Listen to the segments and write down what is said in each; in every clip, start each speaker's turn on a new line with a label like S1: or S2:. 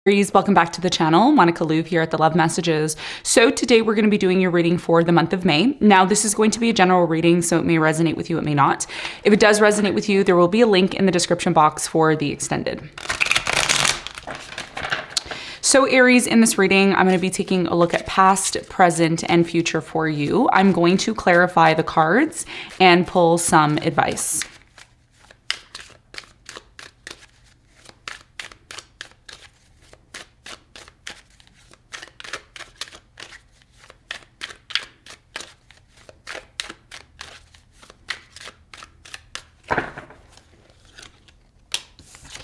S1: Aries, welcome back to the channel. Monica Louv here at the Love Messages. So today we're going to be doing your reading for the month of May. Now this is going to be a general reading, so it may resonate with you, it may not. If it does resonate with you, there will be a link in the description box for the extended. So Aries, in this reading, I'm going to be taking a look at past, present, and future for you. I'm going to clarify the cards and pull some advice.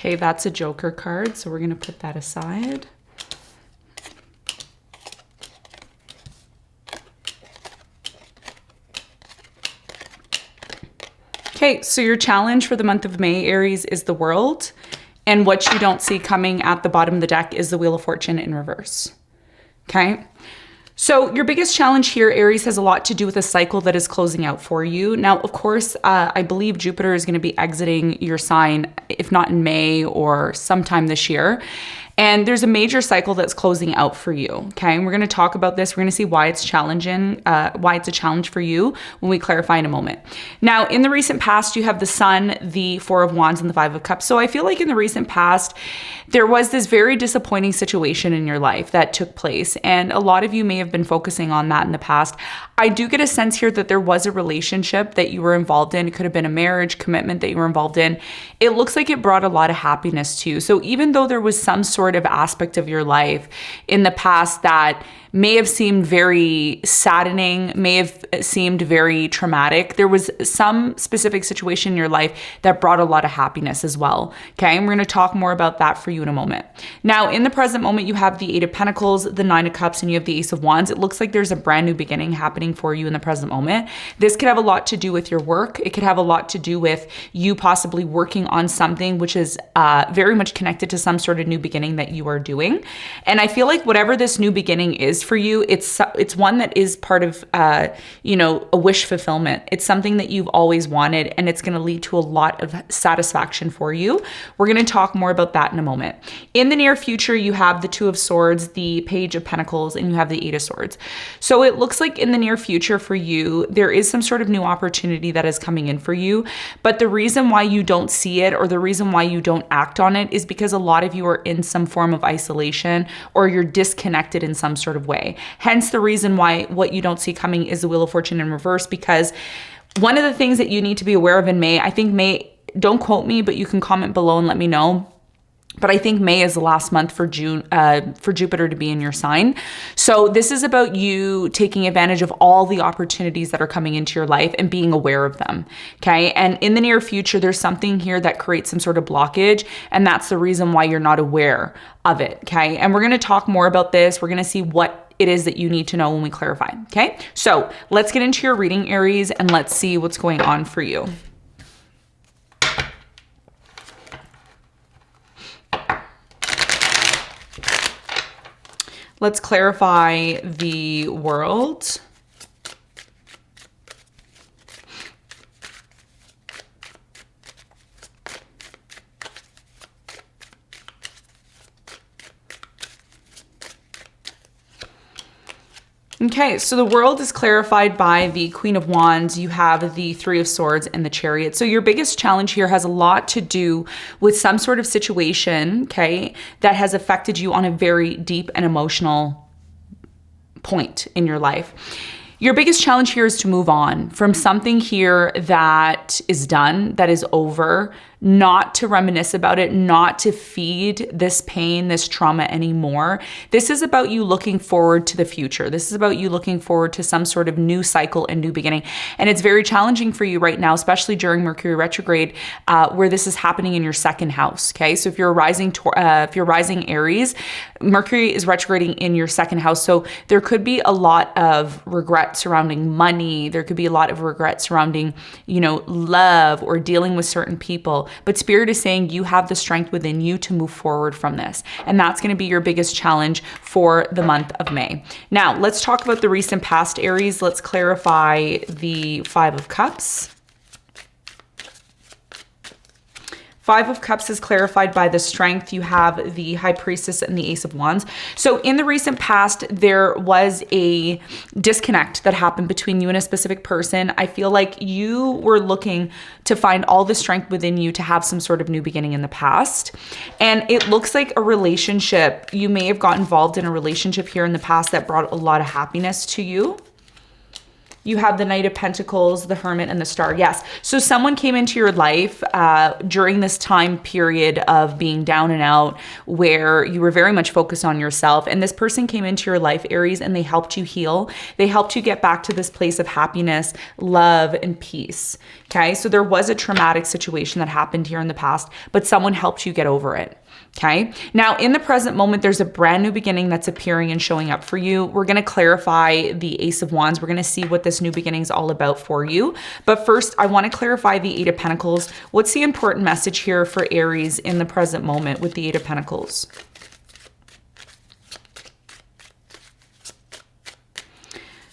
S1: Okay, that's a Joker card, so we're going to put that aside. Okay, so your challenge for the month of May, Aries, is the World. And what you don't see coming at the bottom of the deck is the Wheel of Fortune in reverse. Okay? So your biggest challenge here, Aries, has a lot to do with a cycle that is closing out for you. Now, of course, I believe Jupiter is going to be exiting your sign, if not in May or sometime this year. And there's a major cycle that's closing out for you, okay? And we're going to talk about this. We're going to see why it's challenging, why it's a challenge for you when we clarify in a moment. Now, in the recent past, you have the Sun, the Four of Wands, and the Five of Cups. So I feel like in the recent past, there was this very disappointing situation in your life that took place. And a lot of you may have been focusing on that in the past. I do get a sense here that there was a relationship that you were involved in. It could have been a marriage commitment that you were involved in. It looks like it brought a lot of happiness to you. So even though there was some sort of aspect of your life in the past that may have seemed very saddening, may have seemed very traumatic, there was some specific situation in your life that brought a lot of happiness as well. Okay, and we're going to talk more about that for you in a moment. Now, in the present moment, you have the Eight of Pentacles, the Nine of Cups, and you have the Ace of Wands. It looks like there's a brand new beginning happening for you in the present moment. This could have a lot to do with your work. It could have a lot to do with you possibly working on something which is very much connected to some sort of new beginning that you are doing. And I feel like whatever this new beginning is for you, it's one that is part of a wish fulfillment. It's something that you've always wanted, and it's going to lead to a lot of satisfaction for you. We're going to talk more about that in a moment. In the near future, you have the Two of Swords, the Page of Pentacles, and you have the Eight of Swords. So it looks like in the near future for you, there is some sort of new opportunity that is coming in for you. But the reason why you don't see it, or the reason why you don't act on it, is because a lot of you are in some form of isolation, or you're disconnected in some sort of way. Hence the reason why what you don't see coming is the Wheel of Fortune in reverse, because one of the things that you need to be aware of in May, I think May, don't quote me, but you can comment below and let me know. But I think May is the last month for Jupiter to be in your sign. So this is about you taking advantage of all the opportunities that are coming into your life and being aware of them, okay? And in the near future, there's something here that creates some sort of blockage, and that's the reason why you're not aware of it, okay? And we're going to talk more about this. We're going to see what it is that you need to know when we clarify, okay? So let's get into your reading, Aries, and let's see what's going on for you. Let's clarify the World. Okay, so the World is clarified by the Queen of Wands. You have the Three of Swords and the Chariot. So your biggest challenge here has a lot to do with some sort of situation, okay, that has affected you on a very deep and emotional point in your life. Your biggest challenge here is to move on from something here that is done, that is over, not to reminisce about it, not to feed this pain, this trauma anymore. This is about you looking forward to the future. This is about you looking forward to some sort of new cycle and new beginning. And it's very challenging for you right now, especially during Mercury retrograde, where this is happening in your second house. Okay, so if you're rising Aries, Mercury is retrograding in your second house. So there could be a lot of regret surrounding money. There could be a lot of regret surrounding, love or dealing with certain people. But Spirit is saying you have the strength within you to move forward from this. And that's going to be your biggest challenge for the month of May. Now, let's talk about the recent past, Aries. Let's clarify the Five of Cups. Five of Cups is clarified by the Strength. You have the High Priestess and the Ace of Wands. So in the recent past, there was a disconnect that happened between you and a specific person. I feel like you were looking to find all the strength within you to have some sort of new beginning in the past. And it looks like a relationship, you may have got involved in a relationship here in the past that brought a lot of happiness to you. You have the Knight of Pentacles, the Hermit, and the Star. Yes. So someone came into your life during this time period of being down and out where you were very much focused on yourself. And this person came into your life, Aries, and they helped you heal. They helped you get back to this place of happiness, love, and peace. Okay. So there was a traumatic situation that happened here in the past, but someone helped you get over it. Okay. Now in the present moment, there's a brand new beginning that's appearing and showing up for you. We're going to clarify the Ace of Wands. We're going to see what this new beginning is all about for you. But first, I want to clarify the Eight of Pentacles. What's the important message here for Aries in the present moment with the Eight of Pentacles?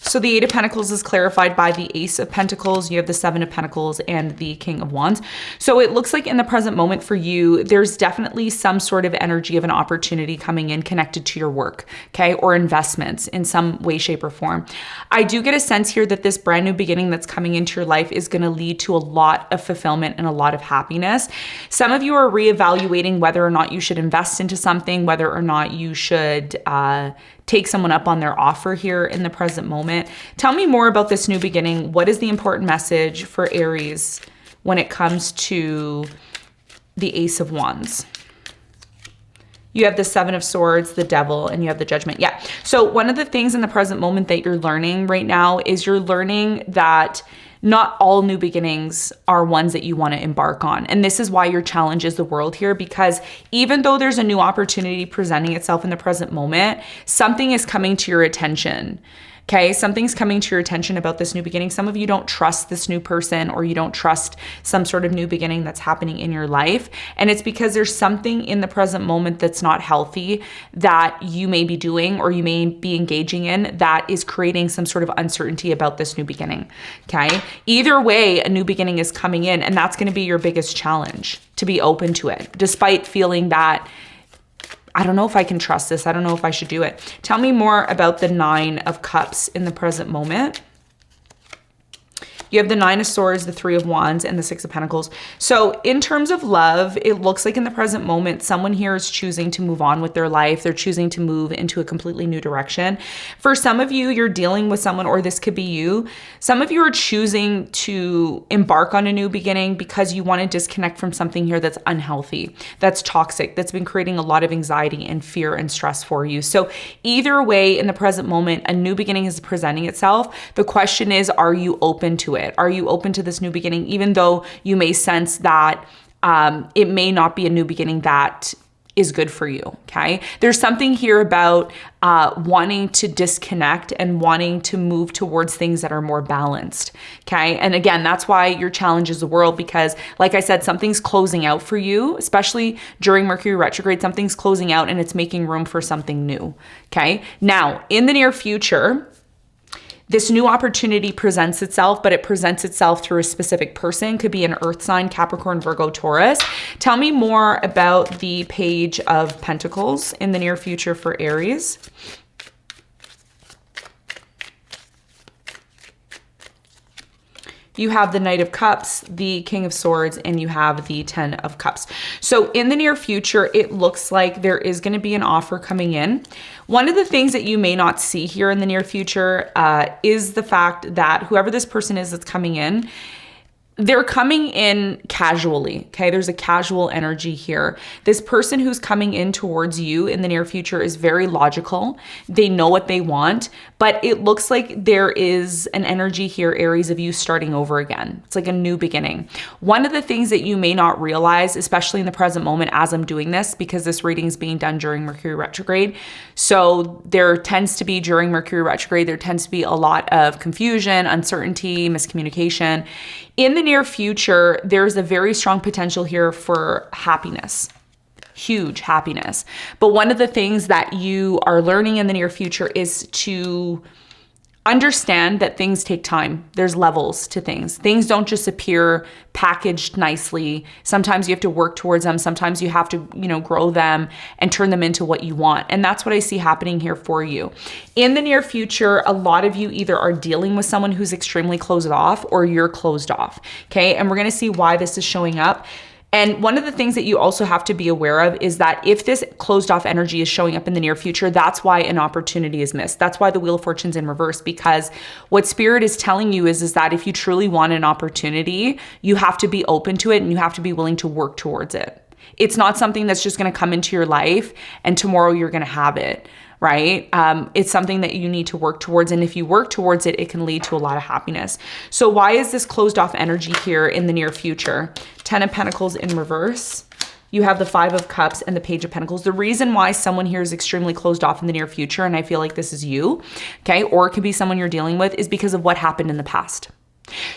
S1: So the Eight of Pentacles is clarified by the Ace of Pentacles. You have the Seven of Pentacles and the King of Wands. So it looks like in the present moment for you, there's definitely some sort of energy of an opportunity coming in connected to your work, okay, or investments in some way, shape, or form. I do get a sense here that this brand new beginning that's coming into your life is going to lead to a lot of fulfillment and a lot of happiness. Some of you are reevaluating whether or not you should invest into something, whether or not you should take someone up on their offer here in the present moment. Tell me more about this new beginning. What is the important message for Aries when it comes to the Ace of Wands? You have the Seven of Swords, the Devil, and you have the Judgment. Yeah. So one of the things in the present moment that you're learning right now is you're learning that not all new beginnings are ones that you want to embark on. And this is why your challenge is the world here, because even though there's a new opportunity presenting itself in the present moment, something is coming to your attention. Okay, something's coming to your attention about this new beginning. Some of you don't trust this new person, or you don't trust some sort of new beginning that's happening in your life. And it's because there's something in the present moment that's not healthy that you may be doing or you may be engaging in that is creating some sort of uncertainty about this new beginning. Okay, either way, a new beginning is coming in, and that's going to be your biggest challenge, to be open to it, despite feeling that I don't know if I can trust this. I don't know if I should do it. Tell me more about the Nine of Cups in the present moment. You have the Nine of Swords, the Three of Wands, and the Six of Pentacles. So in terms of love, it looks like in the present moment, someone here is choosing to move on with their life. They're choosing to move into a completely new direction. For some of you, you're dealing with someone, or this could be you. Some of you are choosing to embark on a new beginning because you want to disconnect from something here that's unhealthy, that's toxic, that's been creating a lot of anxiety and fear and stress for you. So either way, in the present moment, a new beginning is presenting itself. The question is, are you open to it? Are you open to this new beginning, even though you may sense that it may not be a new beginning that is good for you, okay? There's something here about wanting to disconnect and wanting to move towards things that are more balanced, okay? And again, that's why your challenge is the world, because like I said, something's closing out for you, especially during Mercury retrograde, something's closing out and it's making room for something new, okay? Now, in the near future, this new opportunity presents itself, but it presents itself through a specific person. Could be an earth sign, Capricorn, Virgo, Taurus. Tell me more about the Page of Pentacles in the near future for Aries. You have the Knight of Cups, the King of Swords, and you have the Ten of Cups. So in the near future, it looks like there is going to be an offer coming in. One of the things that you may not see here in the near future is the fact that whoever this person is that's coming in, they're coming in casually, okay? There's a casual energy here. This person who's coming in towards you in the near future is very logical. They know what they want, but it looks like there is an energy here, Aries, of you starting over again. It's like a new beginning. One of the things that you may not realize, especially in the present moment as I'm doing this, because this reading is being done during Mercury retrograde. So there tends to be, during Mercury retrograde, there tends to be a lot of confusion, uncertainty, miscommunication. In the near future, there's a very strong potential here for happiness, huge happiness. But one of the things that you are learning in the near future is to Understand that things take time. There's levels to things. Things don't just appear packaged nicely. Sometimes you have to work towards them. Sometimes you have to, grow them and turn them into what you want. And that's what I see happening here for you. In the near future, a lot of you either are dealing with someone who's extremely closed off or you're closed off. Okay. And we're going to see why this is showing up. And one of the things that you also have to be aware of is that if this closed off energy is showing up in the near future, that's why an opportunity is missed. That's why the Wheel of Fortune's in reverse, because what Spirit is telling you is that if you truly want an opportunity, you have to be open to it and you have to be willing to work towards it. It's not something that's just going to come into your life and tomorrow you're going to have it. Right? It's something that you need to work towards. And if you work towards it, it can lead to a lot of happiness. So why is this closed off energy here in the near future? 10 of Pentacles in reverse. You have the 5 of Cups and the Page of Pentacles. The reason why someone here is extremely closed off in the near future, and I feel like this is you, okay, or it could be someone you're dealing with, is because of what happened in the past.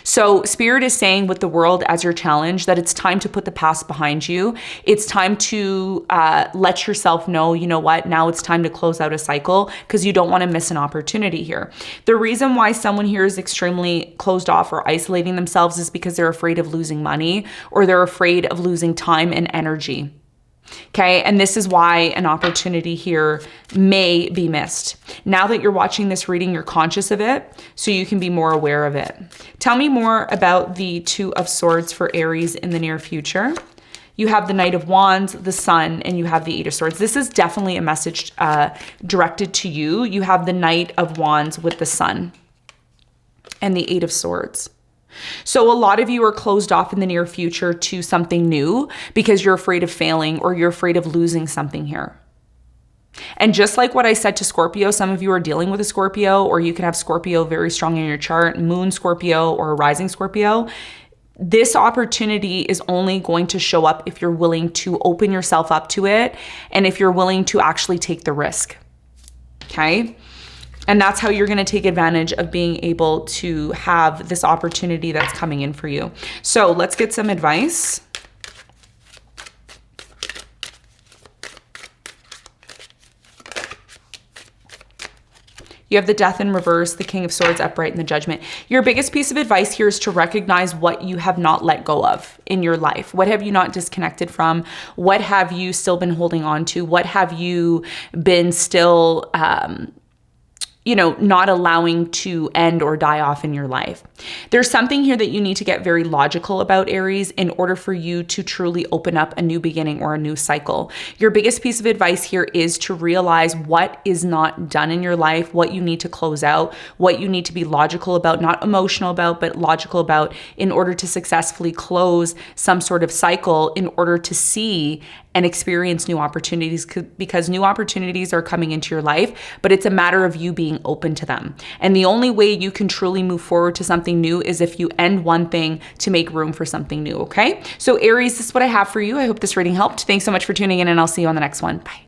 S1: So Spirit is saying with the world as your challenge that it's time to put the past behind you. It's time to let yourself know, you know what, now it's time to close out a cycle because you don't want to miss an opportunity here. The reason why someone here is extremely closed off or isolating themselves is because they're afraid of losing money or they're afraid of losing time and energy. Okay, and this is why an opportunity here may be missed. Now that you're watching this reading, you're conscious of it, so you can be more aware of it. Tell me more about the 2 of Swords for Aries in the near future. You have the Knight of Wands, the Sun, and you have the 8 of Swords. This is definitely a message directed to you. You have the Knight of Wands with the Sun and the 8 of Swords. So a lot of you are closed off in the near future to something new because you're afraid of failing or you're afraid of losing something here. And just like what I said to Scorpio, some of you are dealing with a Scorpio, or you can have Scorpio very strong in your chart, Moon Scorpio or a rising Scorpio. This opportunity is only going to show up if you're willing to open yourself up to it and if you're willing to actually take the risk. Okay? And that's how you're going to take advantage of being able to have this opportunity that's coming in for you. So let's get some advice. You have the Death in reverse, the King of Swords upright, and the Judgment. Your biggest piece of advice here is to recognize what you have not let go of in your life. What have you not disconnected from? What have you still been holding on to? What have you been still not allowing to end or die off in your life. There's something here that you need to get very logical about, Aries, in order for you to truly open up a new beginning or a new cycle. Your biggest piece of advice here is to realize what is not done in your life, what you need to close out, what you need to be logical about, not emotional about, but logical about in order to successfully close some sort of cycle in order to see and experience new opportunities, because new opportunities are coming into your life, but it's a matter of you being open to them. And the only way you can truly move forward to something new is if you end one thing to make room for something new, okay? So Aries, this is what I have for you. I hope this reading helped. Thanks so much for tuning in, and I'll see you on the next one. Bye.